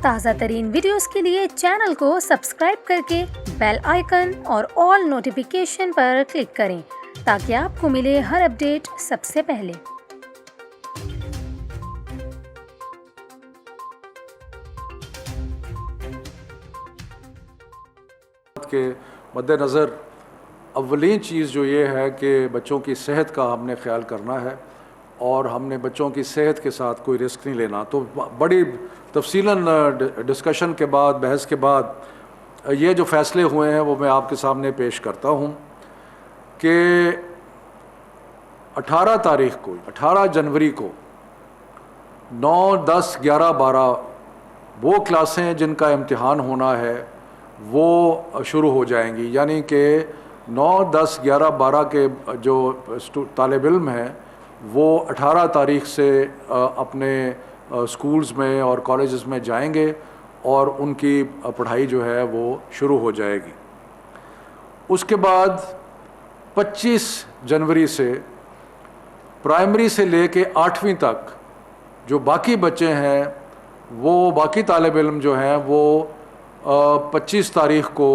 تازہ ترین ویڈیوز کے لیے چینل کو سبسکرائب کر کے بیل آئیکن اور آل نوٹیفیکیشن پر کلک کریں تاکہ آپ کو ملے ہر اپڈیٹ سب سے پہلے۔ کے مد نظر اولین چیز جو یہ ہے کہ بچوں کی صحت کا ہم نے خیال کرنا ہے اور ہم نے بچوں کی صحت کے ساتھ کوئی رسک نہیں لینا۔ تو بڑی تفصیلاً ڈسکشن کے بعد، بحث کے بعد یہ جو فیصلے ہوئے ہیں وہ میں آپ کے سامنے پیش کرتا ہوں کہ 18 جنوری کو 9، 10، 11، 12 وہ کلاسیں جن کا امتحان ہونا ہے وہ شروع ہو جائیں گی، یعنی کہ 9، 10، 11، 12 کے جو طالب علم ہیں وہ 18 تاریخ سے اپنے سکولز میں اور کالجز میں جائیں گے اور ان کی پڑھائی جو ہے وہ شروع ہو جائے گی۔ اس کے بعد 25 جنوری سے پرائمری سے لے کے 8ویں تک جو باقی بچے ہیں، وہ باقی طالب علم جو ہیں وہ 25 تاریخ کو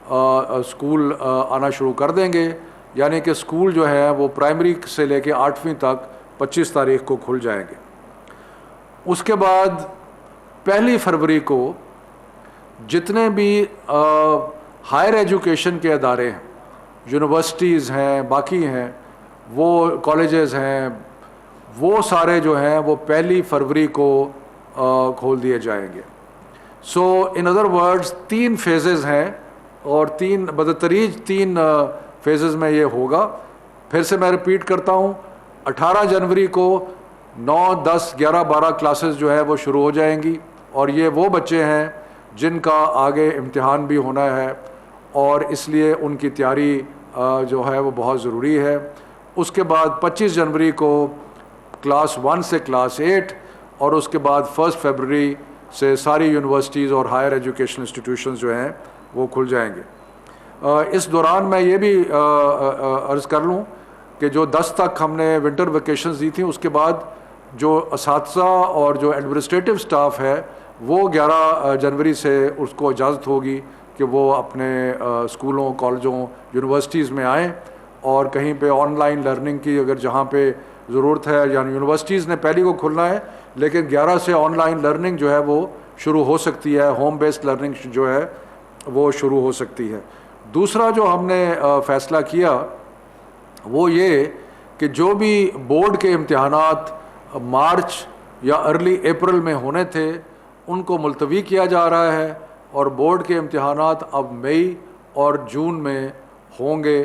اسکول آنا شروع کر دیں گے، یعنی کہ اسکول جو ہے وہ پرائمری سے لے کے 8ویں تک 25 تاریخ کو کھل جائیں گے۔ اس کے بعد 1 فروری کو جتنے بھی ہائر ایجوکیشن کے ادارے ہیں، یونیورسٹیز ہیں، باقی ہیں، وہ کالجز ہیں، وہ سارے جو ہیں وہ 1 فروری کو کھول دیے جائیں گے۔ سو ان ادر ورڈز 3 فیزز ہیں اور بدتریج 3 فیزز میں یہ ہوگا۔ پھر سے میں ریپیٹ کرتا ہوں، 18 جنوری کو 9، 10، 11، 12 کلاسز جو ہے وہ شروع ہو جائیں گی اور یہ وہ بچے ہیں جن کا آگے امتحان بھی ہونا ہے اور اس لیے ان کی تیاری جو ہے وہ بہت ضروری ہے۔ اس کے بعد 25 جنوری کو کلاس 1 سے کلاس 8 اور اس کے بعد 1 فروری سے ساری یونیورسٹیز اور ہائر ایجوکیشن انسٹیٹیوشنز جو ہیں وہ کھل جائیں گے۔ اس دوران میں یہ بھی عرض کر لوں کہ جو 10 تک ہم نے ونٹر ویکیشنز دی تھیں، اس کے بعد جو اساتذہ اور جو ایڈمنسٹریٹو سٹاف ہے وہ 11 جنوری سے اس کو اجازت ہوگی کہ وہ اپنے اسکولوں، کالجوں، یونیورسٹیز میں آئیں اور کہیں پہ آن لائن لرننگ کی اگر جہاں پہ ضرورت ہے، یعنی یونیورسٹیز نے پہلی کو کھلنا ہے لیکن 11 سے آن لائن لرننگ جو ہے وہ شروع ہو سکتی ہے، ہوم بیسڈ لرننگ جو ہے وہ شروع ہو سکتی ہے۔ دوسرا جو ہم نے فیصلہ کیا وہ یہ کہ جو بھی بورڈ کے امتحانات مارچ یا ارلی اپریل میں ہونے تھے ان کو ملتوی کیا جا رہا ہے اور بورڈ کے امتحانات اب مئی اور جون میں ہوں گے،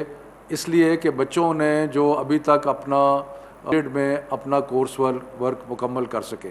اس لیے کہ بچوں نے جو ابھی تک اپنا کورس ورک مکمل کر سکیں۔